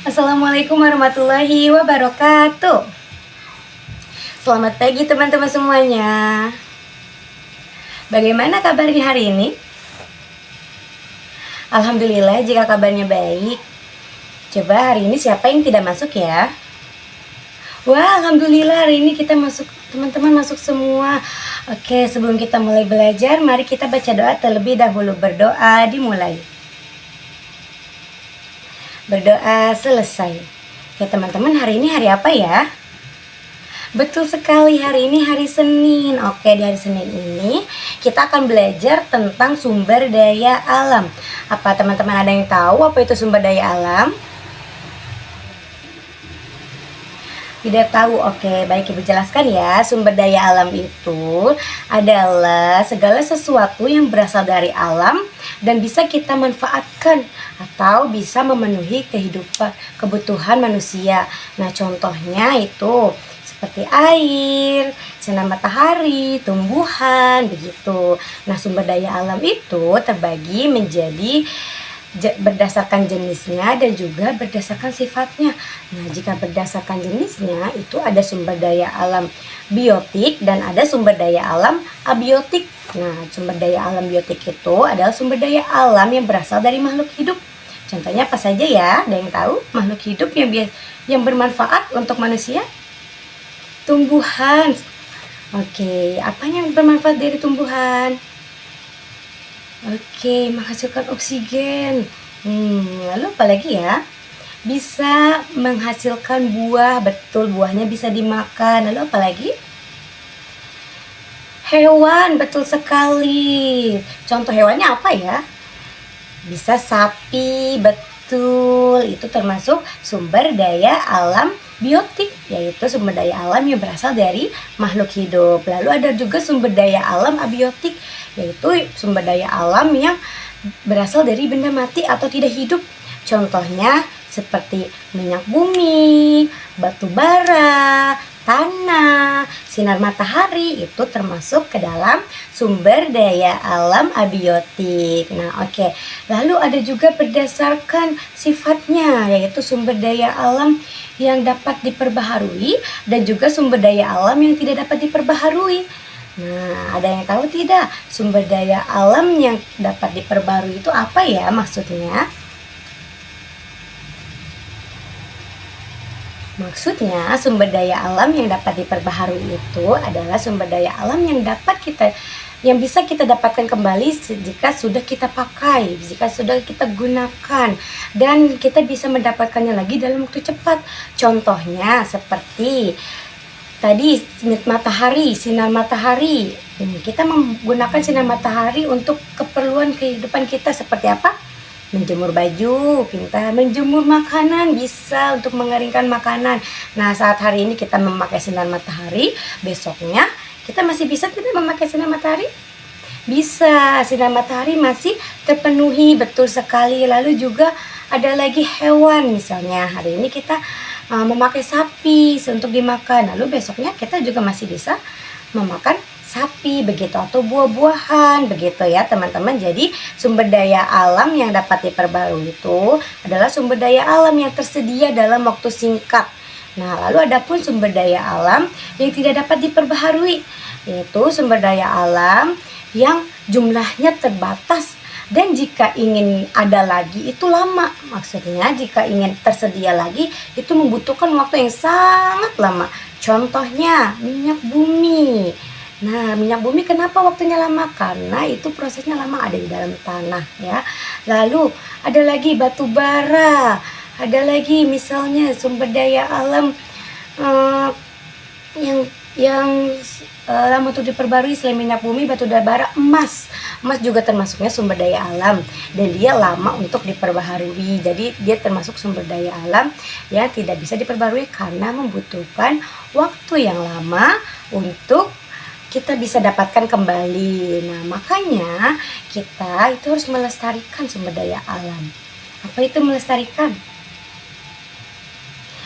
Assalamualaikum warahmatullahi wabarakatuh. Selamat pagi teman-teman semuanya. Bagaimana kabarnya hari ini? Alhamdulillah jika kabarnya baik. Coba hari ini siapa yang tidak masuk ya? Wah, alhamdulillah hari ini kita masuk, teman-teman masuk semua. Oke, sebelum kita mulai belajar, mari kita baca doa terlebih dahulu. Berdoa dimulai. Berdoa selesai. Oke teman-teman, hari ini hari apa ya? Betul sekali, hari ini hari Senin. Oke, di hari Senin ini kita akan belajar tentang sumber daya alam. Apa teman-teman ada yang tahu apa itu sumber daya alam? Tidak tahu? Oke, baik Ibu jelaskan ya. Sumber daya alam itu adalah segala sesuatu yang berasal dari alam dan bisa kita manfaatkan atau bisa memenuhi kebutuhan manusia. Nah, contohnya itu seperti air, sinar matahari, tumbuhan, begitu. Nah, sumber daya alam itu terbagi menjadi berdasarkan jenisnya dan juga berdasarkan sifatnya. Nah, jika berdasarkan jenisnya itu ada sumber daya alam biotik dan ada sumber daya alam abiotik. Nah, sumber daya alam biotik itu adalah sumber daya alam yang berasal dari makhluk hidup. Contohnya apa saja ya? Ada yang tahu? Makhluk hidup yang bermanfaat untuk manusia? Tumbuhan. Oke, apa yang bermanfaat dari tumbuhan? Oke, menghasilkan oksigen. Lalu apa lagi ya? Bisa menghasilkan buah, betul, buahnya bisa dimakan. Lalu apa lagi? Hewan, betul sekali. Contoh hewannya apa ya? Bisa sapi, betul. Itu termasuk sumber daya alam biotik, yaitu sumber daya alam yang berasal dari makhluk hidup. Lalu ada juga sumber daya alam abiotik, yaitu sumber daya alam yang berasal dari benda mati atau tidak hidup. Contohnya seperti minyak bumi, batu bara, tanah, sinar matahari, itu termasuk ke dalam sumber daya alam abiotik. Nah, oke. Lalu ada juga berdasarkan sifatnya, yaitu sumber daya alam yang dapat diperbaharui dan juga sumber daya alam yang tidak dapat diperbaharui. Nah, ada yang tahu tidak sumber daya alam yang dapat diperbaharui itu apa ya maksudnya? Maksudnya sumber daya alam yang dapat diperbaharui itu adalah sumber daya alam yang bisa kita dapatkan kembali jika sudah kita pakai, jika sudah kita gunakan, dan kita bisa mendapatkannya lagi dalam waktu cepat. Contohnya seperti tadi sinar matahari. Kita menggunakan sinar matahari untuk keperluan kehidupan kita seperti apa? Menjemur baju, kita menjemur makanan, bisa untuk mengeringkan makanan. Nah, saat hari ini kita memakai sinar matahari, besoknya kita masih bisa tidak memakai sinar matahari? Bisa, sinar matahari masih terpenuhi, betul sekali. Lalu juga ada lagi hewan, misalnya hari ini kita memakai sapi untuk dimakan, lalu besoknya kita juga masih bisa memakan sapi, begitu, atau buah-buahan, begitu ya teman-teman. Jadi sumber daya alam yang dapat diperbarui itu adalah sumber daya alam yang tersedia dalam waktu singkat. Nah, lalu ada pun sumber daya alam yang tidak dapat diperbaharui, yaitu sumber daya alam yang jumlahnya terbatas dan jika ingin ada lagi itu lama. Maksudnya jika ingin tersedia lagi itu membutuhkan waktu yang sangat lama. Contohnya minyak bumi. Nah, minyak bumi kenapa waktunya lama? Karena itu prosesnya lama, ada di dalam tanah ya. Lalu ada lagi batu bara. Ada lagi misalnya sumber daya alam yang lama untuk diperbarui selain minyak bumi, batu bara, emas. Emas juga termasuknya sumber daya alam dan dia lama untuk diperbaharui. Jadi dia termasuk sumber daya alam yang tidak bisa diperbarui karena membutuhkan waktu yang lama untuk kita bisa dapatkan kembali. Nah, makanya kita itu harus melestarikan sumber daya alam. Apa itu melestarikan?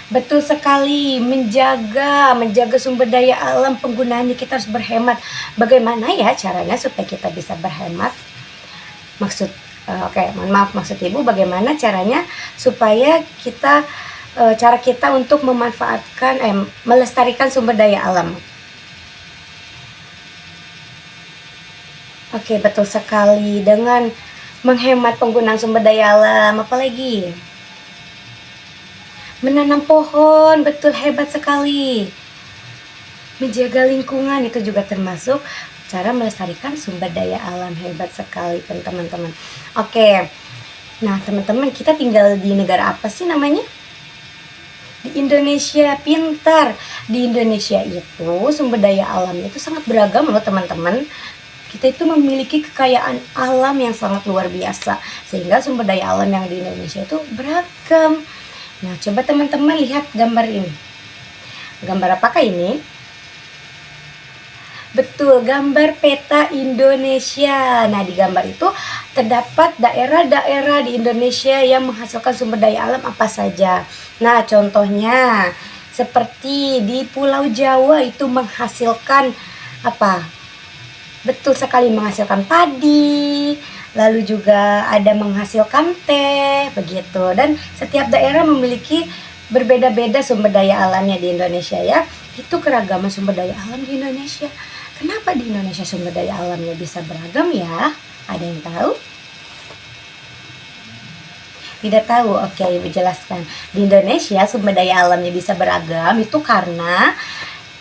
Betul sekali, menjaga sumber daya alam penggunaannya. Kita harus berhemat. Bagaimana ya caranya supaya kita bisa berhemat? Oke, mohon maaf, maksud Ibu bagaimana caranya supaya cara kita untuk melestarikan sumber daya alam. Oke, betul sekali, dengan menghemat penggunaan sumber daya alam, apalagi menanam pohon, betul, hebat sekali. Menjaga lingkungan itu juga termasuk cara melestarikan sumber daya alam, hebat sekali teman-teman. Oke, nah teman-teman, kita tinggal di negara apa sih namanya? Di Indonesia, pintar. Di Indonesia itu sumber daya alamnya itu sangat beragam loh teman-teman. Kita itu memiliki kekayaan alam yang sangat luar biasa, sehingga sumber daya alam yang di Indonesia itu beragam. Nah, coba teman-teman lihat gambar ini. Gambar apakah ini? Betul, gambar peta Indonesia. Nah, di gambar itu terdapat daerah-daerah di Indonesia yang menghasilkan sumber daya alam apa saja. Nah, contohnya seperti di Pulau Jawa itu menghasilkan apa? Betul sekali, menghasilkan padi, lalu juga ada menghasilkan teh, begitu. Dan setiap daerah memiliki berbeda-beda sumber daya alamnya di Indonesia ya. Itu keragaman sumber daya alam di Indonesia. Kenapa di Indonesia sumber daya alamnya bisa beragam ya? Ada yang tahu? Tidak tahu? Oke, Ibu jelaskan. Di Indonesia sumber daya alamnya bisa beragam itu karena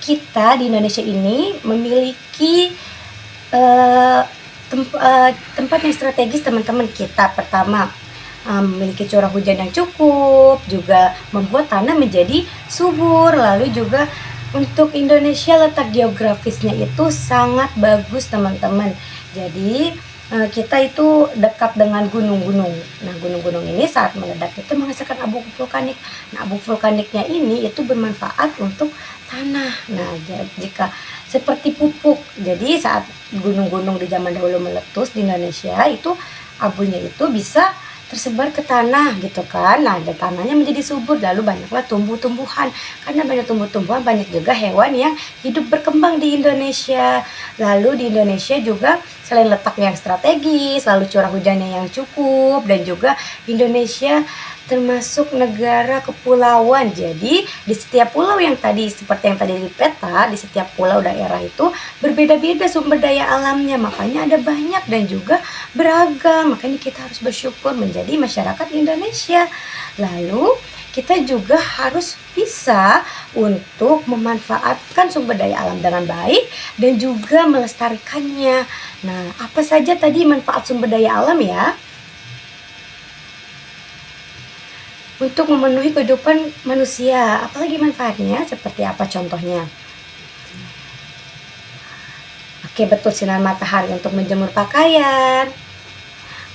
kita di Indonesia ini memiliki tempat yang strategis teman-teman. Kita pertama memiliki curah hujan yang cukup, juga membuat tanah menjadi subur. Lalu juga untuk Indonesia letak geografisnya itu sangat bagus teman-teman. Jadi kita itu dekat dengan gunung-gunung. Nah, gunung-gunung ini saat meledak itu menghasilkan abu vulkanik. Nah, abu vulkaniknya ini itu bermanfaat untuk tanah. Nah, jika seperti pupuk. Jadi saat gunung-gunung di zaman dahulu meletus di Indonesia, itu abunya itu bisa tersebar ke tanah gitu kan. Nah, dan tanahnya menjadi subur, lalu banyaklah tumbuh-tumbuhan. Karena banyak tumbuh-tumbuhan, banyak juga hewan yang hidup berkembang di Indonesia. Lalu di Indonesia juga selain letaknya yang strategis, lalu curah hujannya yang cukup, dan juga Indonesia termasuk negara kepulauan. Jadi di setiap pulau yang tadi, seperti yang tadi di peta, di setiap pulau daerah itu berbeda-beda sumber daya alamnya, makanya ada banyak dan juga beragam. Makanya kita harus bersyukur menjadi masyarakat Indonesia. Lalu kita juga harus bisa untuk memanfaatkan sumber daya alam dengan baik dan juga melestarikannya. Nah, apa saja tadi manfaat sumber daya alam ya? Untuk memenuhi kehidupan manusia, apalagi manfaatnya, seperti apa contohnya? Oke, betul, sinar matahari untuk menjemur pakaian,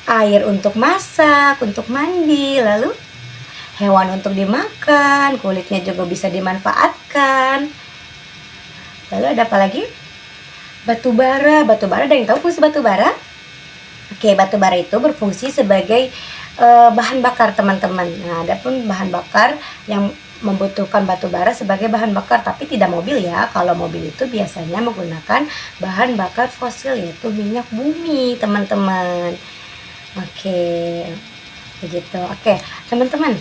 air untuk masak, untuk mandi, lalu hewan untuk dimakan, kulitnya juga bisa dimanfaatkan. Lalu ada apa lagi? Batu bara ada yang tahu fungsi batu bara? Oke, batu bara itu berfungsi sebagai bahan bakar teman-teman. Nah, ada pun bahan bakar yang membutuhkan batu bara sebagai bahan bakar, tapi tidak mobil ya. Kalau mobil itu biasanya menggunakan bahan bakar fosil, yaitu minyak bumi teman-teman. Oke, begitu. Oke teman-teman,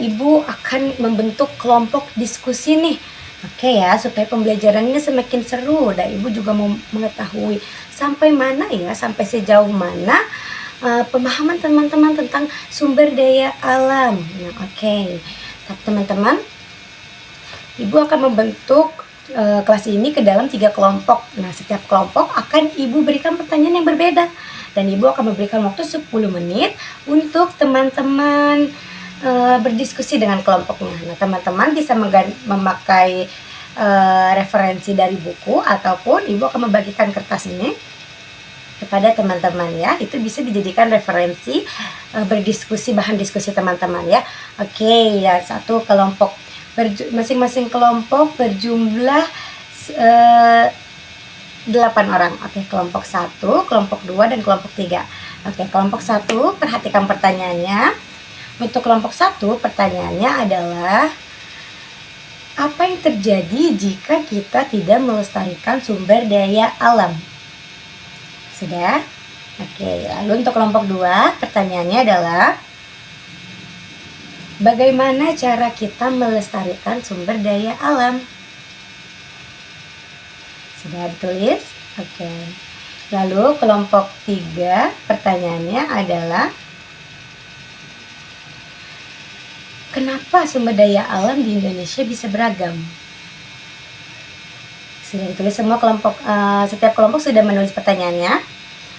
Ibu akan membentuk kelompok diskusi nih. Oke ya, supaya pembelajarannya semakin seru dan Ibu juga mau mengetahui sampai mana ya, sampai sejauh mana pemahaman teman-teman tentang sumber daya alam. Nah, oke. Teman-teman, Ibu akan membentuk kelas ini ke dalam 3 kelompok. Nah, setiap kelompok akan Ibu berikan pertanyaan yang berbeda. Dan Ibu akan memberikan waktu 10 menit untuk teman-teman berdiskusi dengan kelompoknya. Nah, teman-teman bisa memakai referensi dari buku, ataupun Ibu akan membagikan kertas ini kepada teman-teman ya. Itu bisa dijadikan referensi berdiskusi, bahan diskusi teman-teman ya. Oke, ya, satu kelompok, masing-masing kelompok berjumlah 8 orang. Oke, kelompok 1, kelompok 2, dan kelompok 3. Oke, kelompok 1, perhatikan pertanyaannya. Untuk kelompok 1, pertanyaannya adalah, apa yang terjadi jika kita tidak melestarikan sumber daya alam? Sudah? Oke, lalu untuk kelompok 2, pertanyaannya adalah bagaimana cara kita melestarikan sumber daya alam? Sudah ditulis? Oke. Lalu kelompok 3, pertanyaannya adalah kenapa sumber daya alam di Indonesia bisa beragam? Sudah ditulis semua kelompok, setiap kelompok sudah menulis pertanyaannya.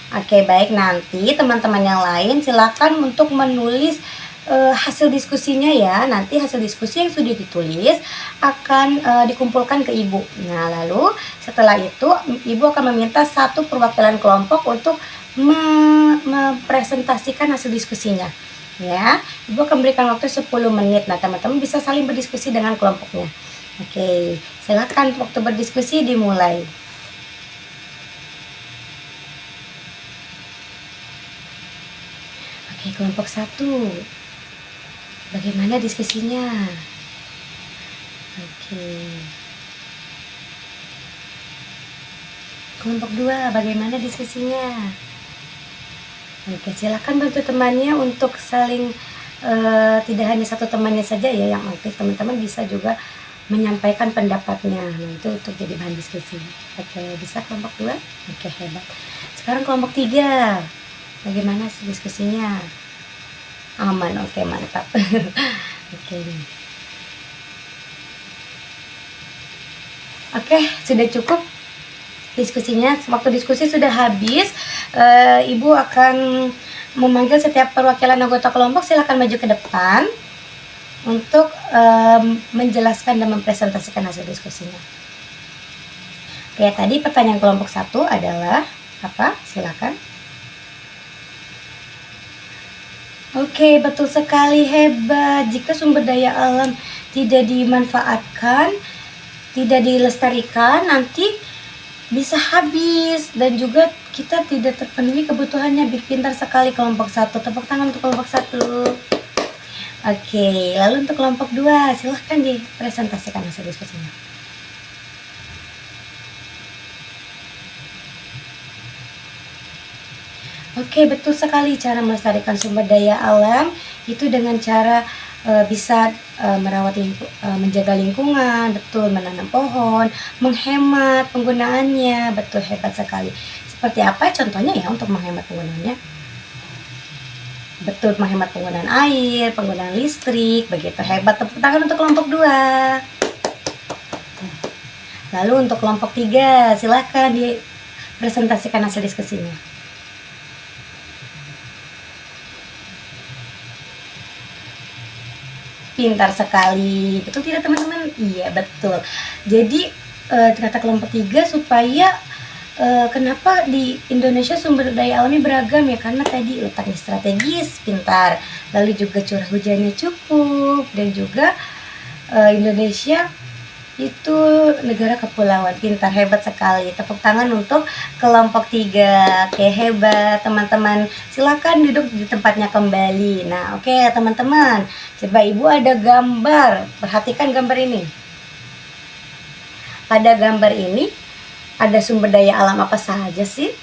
Oke, baik, nanti teman-teman yang lain silakan untuk menulis hasil diskusinya ya. Nanti hasil diskusi yang sudah ditulis akan dikumpulkan ke Ibu. Nah, lalu setelah itu Ibu akan meminta satu perwakilan kelompok untuk mempresentasikan hasil diskusinya. Ya, Ibu akan berikan waktu 10 menit. Nah, teman-teman bisa saling berdiskusi dengan kelompoknya. Oke, silakan waktu berdiskusi dimulai. Oke, kelompok 1. Bagaimana diskusinya? Oke. Kelompok 2, bagaimana diskusinya? Oke, silakan bantu temannya untuk saling tidak hanya satu temannya saja ya yang aktif, teman-teman bisa juga menyampaikan pendapatnya. Nah, itu untuk jadi bahan diskusi. Oke, bisa kelompok 2? Oke, hebat. Sekarang kelompok 3. Bagaimana diskusinya? Aman, oke, mantap. Oke. Oke, sudah cukup diskusinya. Waktu diskusi sudah habis. Ibu akan memanggil setiap perwakilan anggota kelompok, silakan maju ke depan untuk menjelaskan dan mempresentasikan hasil diskusinya. Oke, tadi pertanyaan kelompok 1 adalah apa? Silakan. Oke, betul sekali, hebat. Jika sumber daya alam tidak dimanfaatkan, tidak dilestarikan, nanti bisa habis dan juga kita tidak terpenuhi kebutuhannya. Pintar sekali kelompok 1. Tepuk tangan untuk kelompok 1. Oke, lalu untuk kelompok 2, silahkan dipresentasikan hasil diskusinya. Oke, betul sekali, cara melestarikan sumber daya alam itu dengan cara bisa menjaga lingkungan, betul, menanam pohon, menghemat penggunaannya, betul, hebat sekali. Seperti apa contohnya ya untuk menghemat penggunaannya? Betul, menghemat penggunaan air, penggunaan listrik, begitu, hebat. Tepuk tangan untuk kelompok 2. Lalu untuk kelompok 3, silahkan dipresentasikan hasil diskusinya. Pintar sekali, betul tidak teman-teman? Iya, betul. Jadi kata kelompok 3 supaya kenapa di Indonesia sumber daya alamnya beragam ya, karena tadi letaknya strategis, pintar. Lalu juga curah hujannya cukup, dan juga Indonesia itu negara kepulauan, pintar, hebat sekali. Tepuk tangan untuk kelompok 3. Oke, hebat teman-teman. Silakan duduk di tempatnya kembali. Nah, oke teman-teman, coba Ibu ada gambar. Perhatikan gambar ini. Pada gambar ini ada sumber daya alam apa saja sih?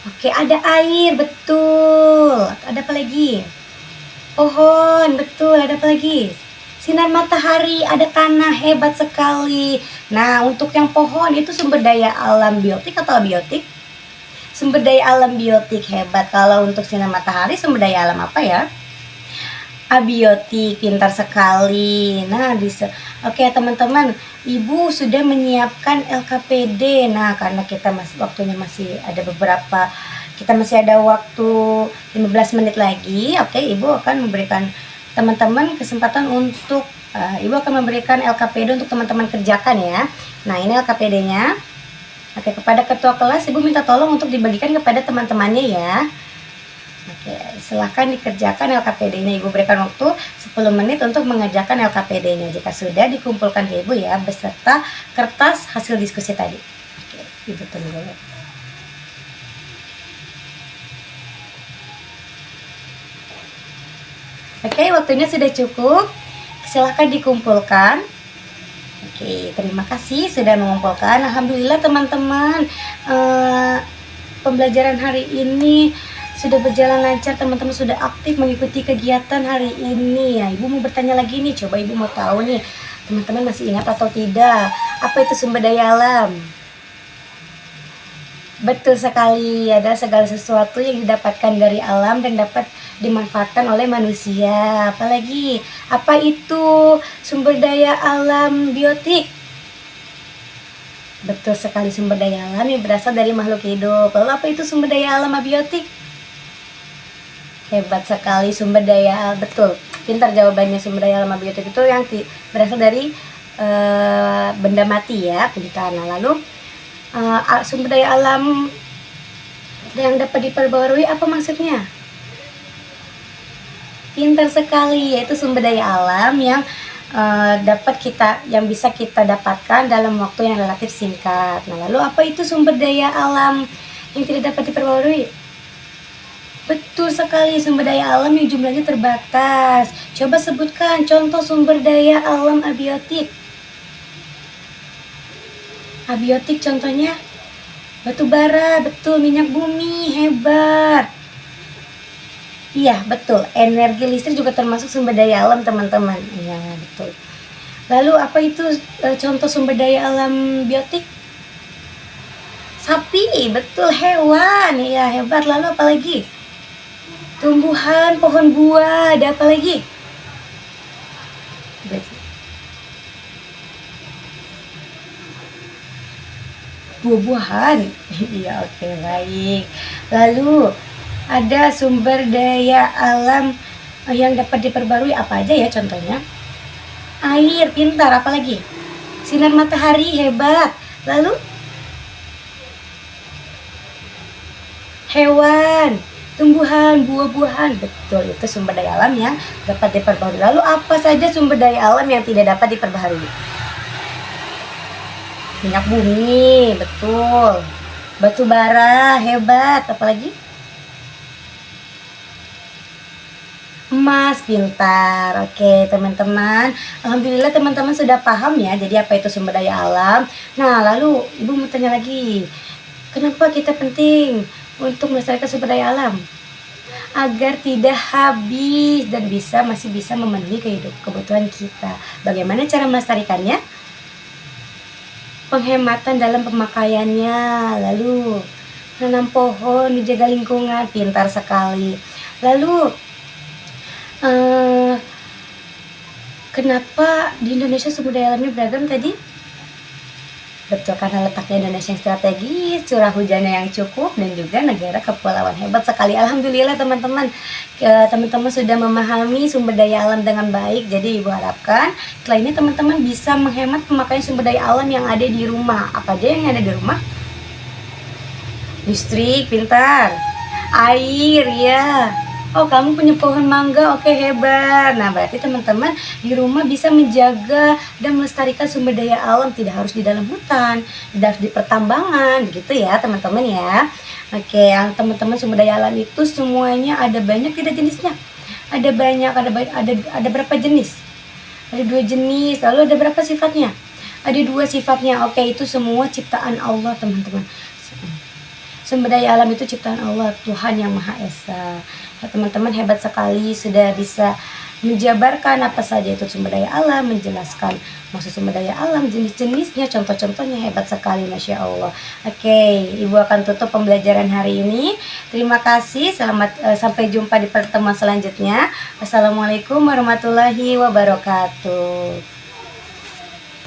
Oke, ada air, betul. Ada apa lagi? Pohon, betul. Ada apa lagi? Sinar matahari, ada tanah, hebat sekali. Nah, untuk yang pohon itu sumber daya alam biotik atau abiotik? Sumber daya alam biotik, hebat. Kalau untuk sinar matahari sumber daya alam apa ya? Abiotik, pintar sekali. Nah, oke teman-teman, Ibu sudah menyiapkan LKPD. Nah, karena kita waktunya masih ada beberapa, kita masih ada waktu 15 menit lagi. Oke, Ibu akan memberikan teman-teman kesempatan untuk Ibu akan memberikan LKPD untuk teman-teman kerjakan ya. Nah, ini LKPD-nya. Oke, kepada ketua kelas Ibu minta tolong untuk dibagikan kepada teman-temannya ya. Oke, silahkan dikerjakan LKPD-nya. Ibu berikan waktu 10 menit untuk mengerjakan LKPD-nya. Jika sudah, dikumpulkan ke Ibu ya, beserta kertas hasil diskusi tadi. Oke, Ibu tunggu. Oke, waktunya sudah cukup. Silahkan dikumpulkan. Oke, terima kasih sudah mengumpulkan. Alhamdulillah teman-teman, pembelajaran hari ini sudah berjalan lancar, teman-teman sudah aktif mengikuti kegiatan hari ini ya. Ibu mau bertanya lagi nih, coba ibu mau tahu nih, teman-teman masih ingat atau tidak, apa itu sumber daya alam? Betul sekali, adalah segala sesuatu yang didapatkan dari alam dan dapat dimanfaatkan oleh manusia. Apalagi, apa itu sumber daya alam biotik? Betul sekali, sumber daya alam yang berasal dari makhluk hidup. Lalu apa itu sumber daya alam abiotik? Hebat sekali, sumber daya, betul, pintar jawabannya. Sumber daya alam abiotik itu yang berasal dari benda mati ya, pintar. Nah, lalu sumber daya alam yang dapat diperbarui apa maksudnya? Pintar sekali, yaitu sumber daya alam yang yang bisa kita dapatkan dalam waktu yang relatif singkat. Nah, lalu apa itu sumber daya alam yang tidak dapat diperbarui? Betul sekali, sumber daya alam yang jumlahnya terbatas. Coba sebutkan contoh sumber daya alam abiotik. Abiotik contohnya batu bara, betul, minyak bumi, hebat. Iya, betul. Energi listrik juga termasuk sumber daya alam, teman-teman. Iya, betul. Lalu apa itu contoh sumber daya alam biotik? Sapi, betul, hewan. Iya, hebat. Lalu apa lagi? Tumbuhan, pohon buah, ada apa lagi? Buah-buahan. Iya, oke, baik. Lalu ada sumber daya alam yang dapat diperbarui apa aja ya contohnya? Air, pintar, apalagi? Sinar matahari, hebat. Lalu hewan, tumbuhan, buah-buahan, betul, itu sumber daya alam yang dapat diperbarui. Lalu apa saja sumber daya alam yang tidak dapat diperbarui? Minyak bumi, betul. Batu bara, hebat, apalagi? Emas, pintar. Oke teman-teman, alhamdulillah teman-teman sudah paham ya jadi apa itu sumber daya alam. Nah, lalu ibu mau tanya lagi, kenapa kita penting untuk melestarikan sumber daya alam? Agar tidak habis dan masih bisa memenuhi kebutuhan kita. Bagaimana cara melestarikannya? Penghematan dalam pemakaiannya, lalu menanam pohon, menjaga lingkungan, pintar sekali. Lalu kenapa di Indonesia sumber daya alamnya beragam tadi? Betul, karena letaknya Indonesia yang strategis, curah hujannya yang cukup, dan juga negara kepulauan. Hebat sekali, alhamdulillah teman-teman. Teman-teman sudah memahami sumber daya alam dengan baik. Jadi ibu harapkan setelah ini teman-teman bisa menghemat pemakaian sumber daya alam yang ada di rumah. Apa aja yang ada di rumah? Listrik, pintar. Air, ya. Oh, kamu punya pohon mangga, oke, hebat. Nah, berarti teman-teman di rumah bisa menjaga dan melestarikan sumber daya alam. Tidak harus di dalam hutan, tidak harus di pertambangan, begitu ya teman-teman ya. Oke, yang teman-teman sumber daya alam itu semuanya ada banyak tidak jenisnya? Ada banyak, ada berapa jenis? Ada 2 jenis. Lalu ada berapa sifatnya? Ada 2 sifatnya. Oke, itu semua ciptaan Allah, teman-teman. Sumber daya alam itu ciptaan Allah, Tuhan yang Maha Esa. Ya, teman-teman hebat sekali sudah bisa menjabarkan apa saja itu sumber daya alam, menjelaskan maksud sumber daya alam, jenis-jenisnya, contoh-contohnya, hebat sekali, Masya Allah. Oke, Ibu akan tutup pembelajaran hari ini. Terima kasih, sampai jumpa di pertemuan selanjutnya. Wassalamualaikum warahmatullahi wabarakatuh.